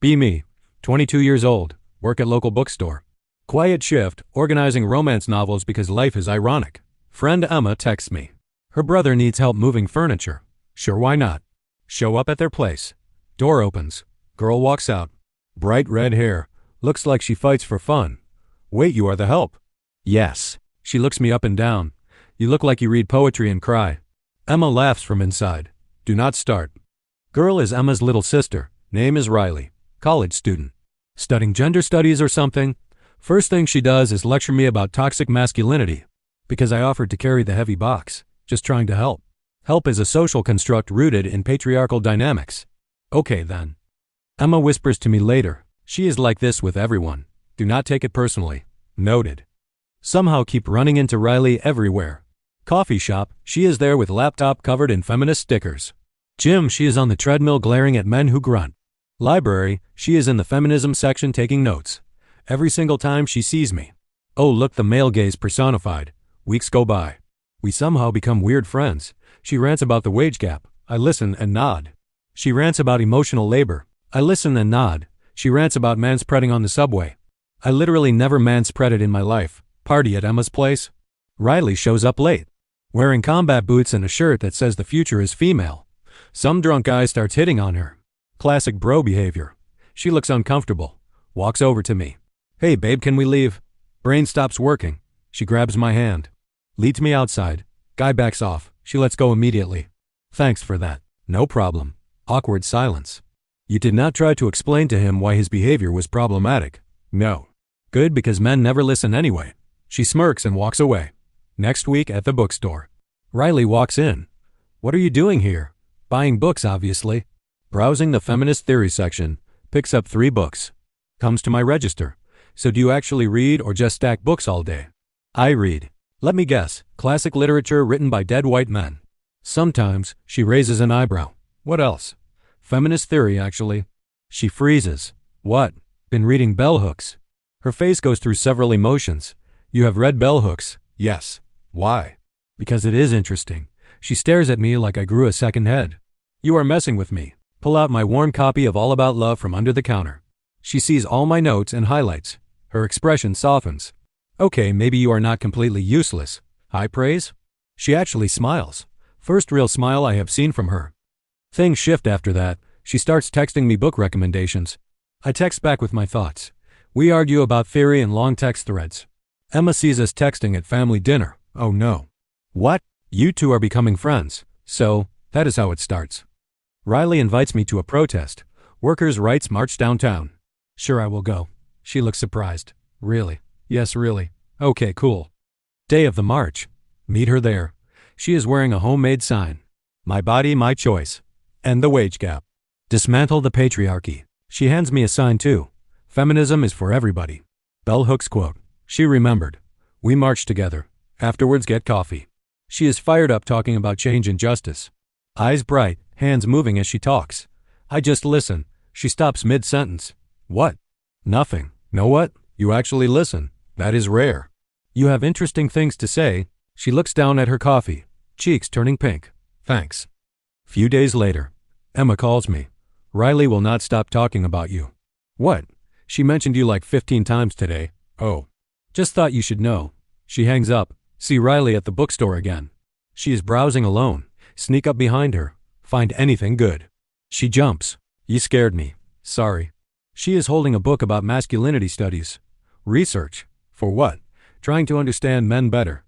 Be me, 22 years old, work at local bookstore. Quiet shift, organizing romance novels because life is ironic. Friend Emma texts me. Her brother needs help moving furniture. Sure, why not? Show up at their place. Door opens. Girl walks out. Bright red hair. Looks like she fights for fun. Wait, you are the help? Yes. She looks me up and down. You look like you read poetry and cry. Emma laughs from inside. Do not start. Girl is Emma's little sister. Name is Riley. College student. Studying gender studies or something. First thing she does is lecture me about toxic masculinity. Because I offered to carry the heavy box. Just trying to help. Help is a social construct rooted in patriarchal dynamics. Okay then. Emma whispers to me later. She is like this with everyone. Do not take it personally. Noted. Somehow keep running into Riley everywhere. Coffee shop, she is there with laptop covered in feminist stickers. Gym, she is on the treadmill glaring at men who grunt. Library, she is in the feminism section taking notes. Every single time she sees me. Oh look, the male gaze personified. Weeks go by. We somehow become weird friends. She rants about the wage gap. I listen and nod. She rants about emotional labor. I listen and nod. She rants about manspreading on the subway. I literally never manspreaded in my life. Party at Emma's place. Riley shows up late. Wearing combat boots and a shirt that says the future is female. Some drunk guy starts hitting on her. Classic bro behavior. She looks uncomfortable. Walks over to me. Hey babe, can we leave? Brain stops working. She grabs my hand. Leads me outside. Guy backs off. She lets go immediately. Thanks for that. No problem. Awkward silence. You did not try to explain to him why his behavior was problematic. No. Good, because men never listen anyway. She smirks and walks away. Next week at the bookstore. Riley walks in. What are you doing here? Buying books, obviously. Browsing the feminist theory section. Picks up 3 books. Comes to my register. So do you actually read or just stack books all day? I read. Let me guess. Classic literature written by dead white men. Sometimes, she raises an eyebrow. What else? Feminist theory, actually. She freezes. What? Been reading bell hooks. Her face goes through several emotions. You have read bell hooks? Yes. Why? Because it is interesting. She stares at me like I grew a second head. You are messing with me. Pull out my worn copy of All About Love from under the counter. She sees all my notes and highlights. Her expression softens. Okay, maybe you are not completely useless. High praise? She actually smiles. First real smile I have seen from her. Things shift after that. She starts texting me book recommendations. I text back with my thoughts. We argue about theory in long text threads. Emma sees us texting at family dinner. Oh no. What? You two are becoming friends. So, that is how it starts. Riley invites me to a protest. Workers' rights march downtown. Sure, I will go. She looks surprised. Really? Yes, really. Okay, cool. Day of the march. Meet her there. She is wearing a homemade sign. My body, my choice. End the wage gap. Dismantle the patriarchy. She hands me a sign too. Feminism is for everybody. Bell Hooks quote. She remembered. We march together. Afterwards get coffee. She is fired up talking about change and justice. Eyes bright, hands moving as she talks. I just listen. She stops mid-sentence. What? Nothing. Know what? You actually listen. That is rare. You have interesting things to say. She looks down at her coffee, cheeks turning pink. Thanks. Few days later. Emma calls me. Riley will not stop talking about you. What? She mentioned you like 15 times today. Oh. Just thought you should know. She hangs up. See Riley at the bookstore again. She is browsing alone. Sneak up behind her. Find anything good. She jumps. You scared me. Sorry. She is holding a book about masculinity studies. Research. For what? Trying to understand men better.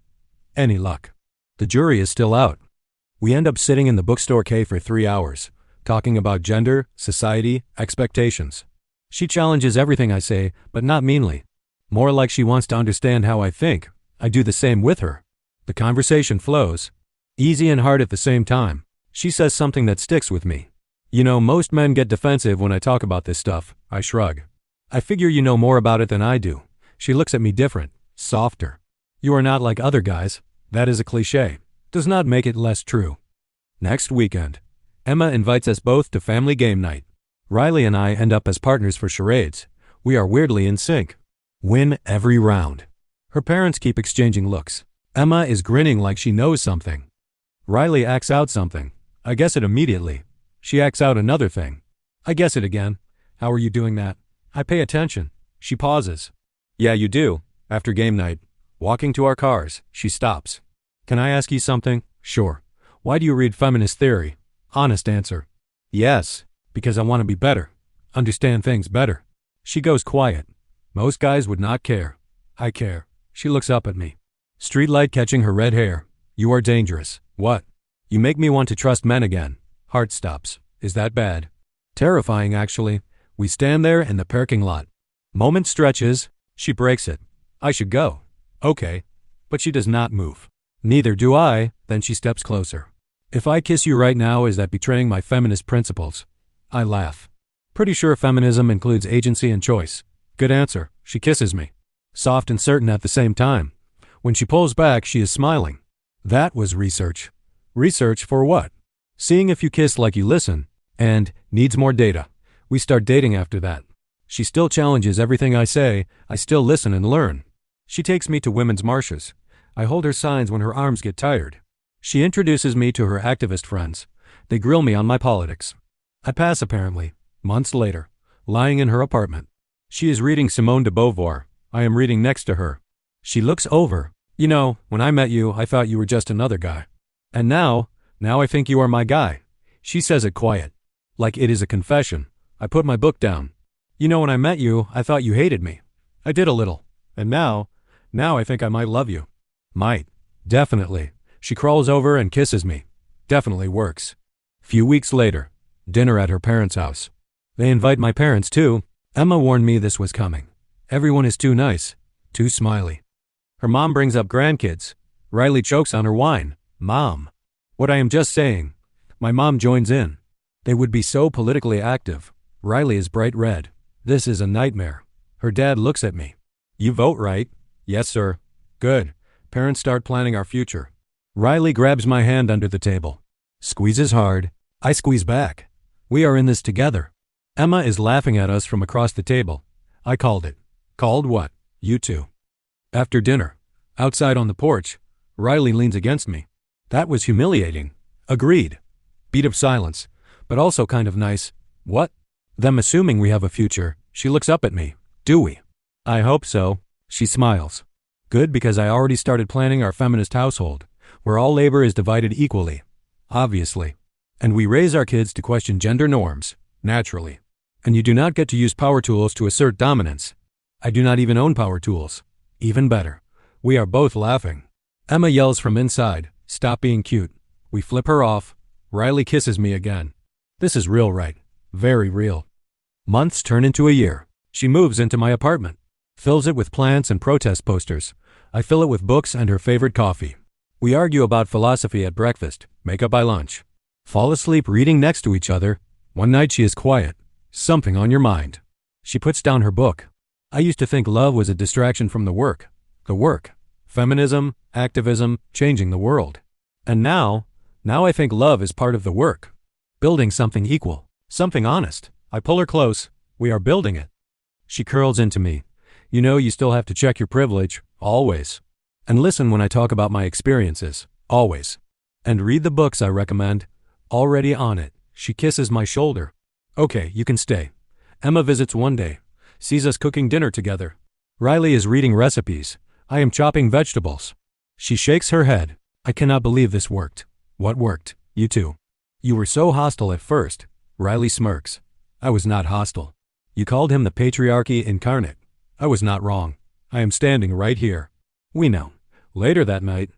Any luck? The jury is still out. We end up sitting in the bookstore cave for 3 hours, talking about gender, society, expectations. She challenges everything I say, but not meanly. More like she wants to understand how I think. I do the same with her. The conversation flows. Easy and hard at the same time. She says something that sticks with me. You know, most men get defensive when I talk about this stuff. I shrug. I figure you know more about it than I do. She looks at me different, softer. You are not like other guys. That is a cliché. Does not make it less true. Next weekend. Emma invites us both to family game night. Riley and I end up as partners for charades. We are weirdly in sync. Win every round. Her parents keep exchanging looks. Emma is grinning like she knows something. Riley acts out something. I guess it immediately. She acts out another thing. I guess it again. How are you doing that? I pay attention. She pauses. Yeah, you do. After game night, walking to our cars, she stops. Can I ask you something? Sure. Why do you read feminist theory? Honest answer. Yes, because I want to be better. Understand things better. She goes quiet. Most guys would not care. I care. She looks up at me. Streetlight catching her red hair. You are dangerous. What? You make me want to trust men again. Heart stops. Is that bad? Terrifying, actually. We stand there in the parking lot. Moment stretches. She breaks it. I should go. Okay. But she does not move. Neither do I. Then she steps closer. If I kiss you right now, is that betraying my feminist principles? I laugh. Pretty sure feminism includes agency and choice. Good answer. She kisses me. Soft and certain at the same time. When she pulls back, she is smiling. That was research. Research for what? Seeing if you kiss like you listen, and needs more data. We start dating after that. She still challenges everything I say. I still listen and learn. She takes me to women's marches. I hold her signs when her arms get tired. She introduces me to her activist friends. They grill me on my politics. I pass apparently. Months later, lying in her apartment. She is reading Simone de Beauvoir. I am reading next to her. She looks over. You know, when I met you, I thought you were just another guy. And now I think you are my guy. She says it quiet. Like it is a confession. I put my book down. You know, when I met you, I thought you hated me. I did a little. And now I think I might love you. Might. Definitely. She crawls over and kisses me. Definitely works. Few weeks later, dinner at her parents' house. They invite my parents too. Emma warned me this was coming. Everyone is too nice, too smiley. Her mom brings up grandkids. Riley chokes on her wine. Mom. What I am just saying. My mom joins in. They would be so politically active. Riley is bright red. This is a nightmare. Her dad looks at me. You vote right? Yes, sir. Good. Parents start planning our future. Riley grabs my hand under the table. Squeezes hard. I squeeze back. We are in this together. Emma is laughing at us from across the table. I called it. Called what? You two. After dinner, outside on the porch, Riley leans against me. That was humiliating. Agreed. Beat of silence, but also kind of nice. What? Them assuming we have a future. She looks up at me. Do we? I hope so. She smiles. Good, because I already started planning our feminist household, where all labor is divided equally. Obviously. And we raise our kids to question gender norms, naturally. And you do not get to use power tools to assert dominance. I do not even own power tools. Even better. We are both laughing. Emma yells from inside, stop being cute. We flip her off. Riley kisses me again. This is real, right? Very real. Months turn into a year. She moves into my apartment. Fills it with plants and protest posters. I fill it with books and her favorite coffee. We argue about philosophy at breakfast, make up by lunch. Fall asleep reading next to each other. One night she is quiet. Something on your mind. She puts down her book. I used to think love was a distraction from the work. The work. Feminism, activism, changing the world. And now I think love is part of the work. Building something equal, something honest. I pull her close. We are building it. She curls into me. You know, you still have to check your privilege, always. And listen when I talk about my experiences, always. And read the books I recommend. Already on it. She kisses my shoulder. Okay, you can stay. Emma visits one day. Sees us cooking dinner together. Riley is reading recipes. I am chopping vegetables. She shakes her head. I cannot believe this worked. What worked? You two. You were so hostile at first. Riley smirks. I was not hostile. You called him the patriarchy incarnate. I was not wrong. I am standing right here. We know. Later that night,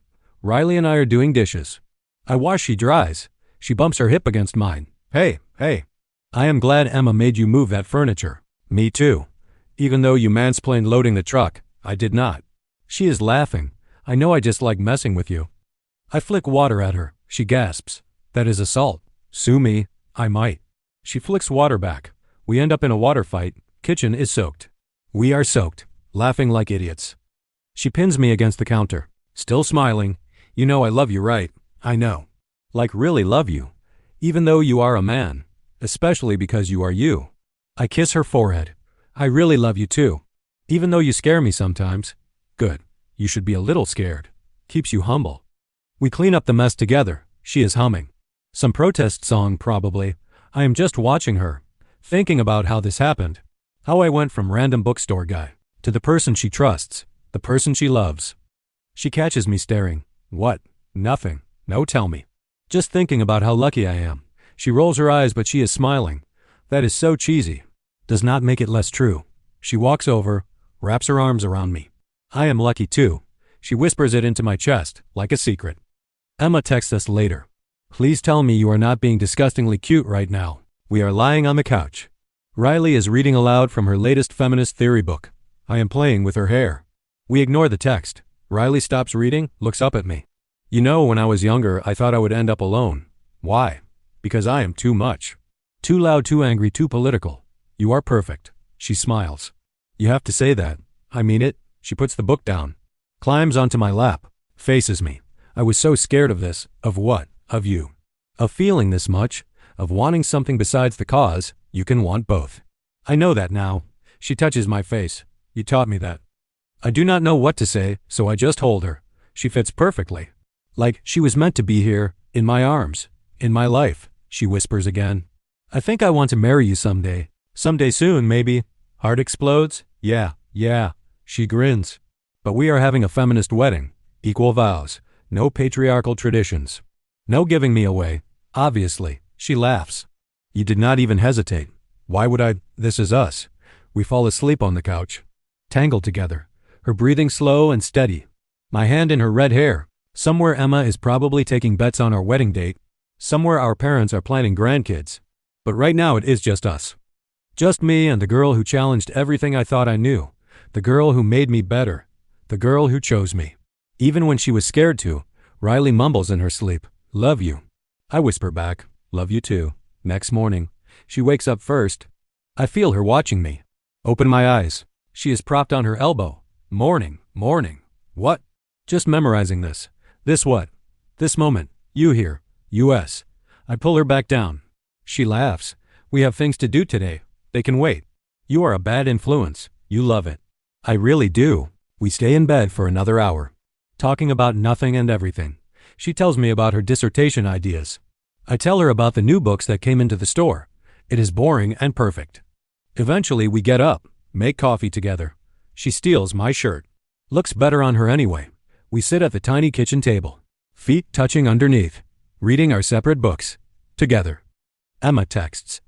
Riley and I are doing dishes. I wash, she dries. She bumps her hip against mine. Hey. I am glad Emma made you move that furniture. Me too. Even though you mansplained loading the truck, I did not. She is laughing. I know I just like messing with you. I flick water at her. She gasps. That is assault. Sue me. I might. She flicks water back. We end up in a water fight. Kitchen is soaked. We are soaked. Laughing like idiots. She pins me against the counter. Still smiling. You know I love you, right? I know. Like really love you. Even though you are a man. Especially because you are you. I kiss her forehead. I really love you too. Even though you scare me sometimes. Good. You should be a little scared. Keeps you humble. We clean up the mess together. She is humming. Some protest song probably. I am just watching her. thinking about how this happened. How I went from random bookstore guy to the person she trusts, the person she loves. She catches me staring. What? Nothing. No, tell me. Just thinking about how lucky I am. She rolls her eyes, but she is smiling. That is so cheesy. Does not make it less true. She walks over, wraps her arms around me. I am lucky too. She whispers it into my chest, like a secret. Emma texts us later. Please tell me you are not being disgustingly cute right now. We are lying on the couch. Riley is reading aloud from her latest feminist theory book. I am playing with her hair. We ignore the text. Riley stops reading, looks up at me. You know, when I was younger, I thought I would end up alone. Why? Because I am too much. Too loud, too angry, too political. You are perfect. She smiles. You have to say that. I mean it. She puts the book down. Climbs onto my lap. Faces me. I was so scared of this. Of what? Of you. Of feeling this much. Of wanting something besides the cause. You can want both. I know that now. She touches my face. You taught me that. I do not know what to say, so I just hold her. She fits perfectly. Like she was meant to be here, in my arms, in my life, she whispers again. I think I want to marry you someday. Someday soon, maybe. Heart explodes? Yeah. She grins. But we are having a feminist wedding. Equal vows. No patriarchal traditions. No giving me away. Obviously. She laughs. You did not even hesitate. Why would I? This is us. We fall asleep on the couch. Tangled together. Her breathing slow and steady. My hand in her red hair. Somewhere Emma is probably taking bets on our wedding date. Somewhere our parents are planning grandkids. But right now it is just us. Just me and the girl who challenged everything I thought I knew. The girl who made me better. The girl who chose me. Even when she was scared to, Riley mumbles in her sleep, "Love you." I whisper back, "Love you too." Next morning, she wakes up first. I feel her watching me. Open my eyes. She is propped on her elbow. Morning. What? Just memorizing this. This what? This moment. You here. U.S. I pull her back down. She laughs. We have things to do today. They can wait. You are a bad influence. You love it. I really do. We stay in bed for another hour. Talking about nothing and everything. She tells me about her dissertation ideas. I tell her about the new books that came into the store. It is boring and perfect. Eventually we get up, make coffee together. She steals my shirt. Looks better on her anyway. We sit at the tiny kitchen table, feet touching underneath, reading our separate books, together. Emma texts.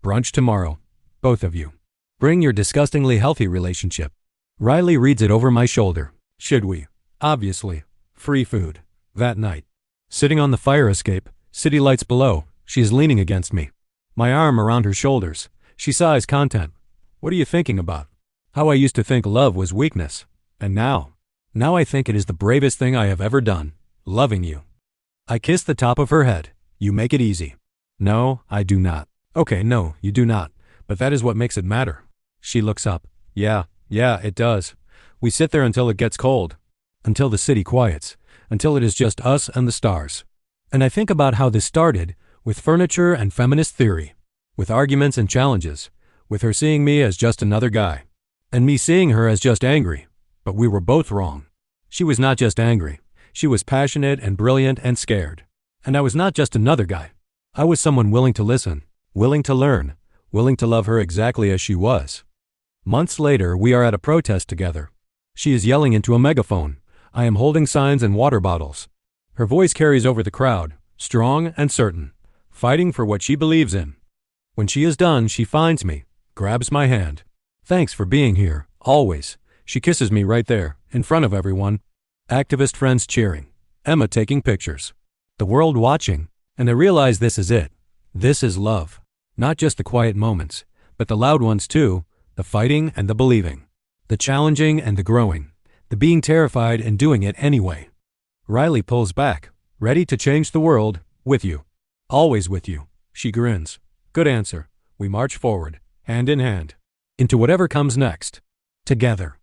Brunch tomorrow. Both of you. Bring your disgustingly healthy relationship. Riley reads it over my shoulder. Should we? Obviously. Free food. That night. Sitting on the fire escape, city lights below, she is leaning against me. My arm around her shoulders. She sighs content. What are you thinking about? How I used to think love was weakness. And now I think it is the bravest thing I have ever done. Loving you. I kiss the top of her head. You make it easy. No, I do not. Okay, no, you do not. But that is what makes it matter. She looks up. Yeah, it does. We sit there until it gets cold. Until the city quiets. Until it is just us and the stars. And I think about how this started, with furniture and feminist theory. With arguments and challenges. With her seeing me as just another guy. And me seeing her as just angry. But we were both wrong. She was not just angry. She was passionate and brilliant and scared. And I was not just another guy. I was someone willing to listen, willing to learn, willing to love her exactly as she was. Months later, we are at a protest together. She is yelling into a megaphone. I am holding signs and water bottles. Her voice carries over the crowd, strong and certain, fighting for what she believes in. When she is done, she finds me, grabs my hand. Thanks for being here, always. She kisses me right there, in front of everyone. Activist friends cheering. Emma taking pictures. The world watching. And I realize this is it. This is love. Not just the quiet moments, but the loud ones too. The fighting and the believing. The challenging and the growing. The being terrified and doing it anyway. Riley pulls back, ready to change the world, with you. Always with you. She grins. Good answer. We march forward, hand in hand, into whatever comes next. Together.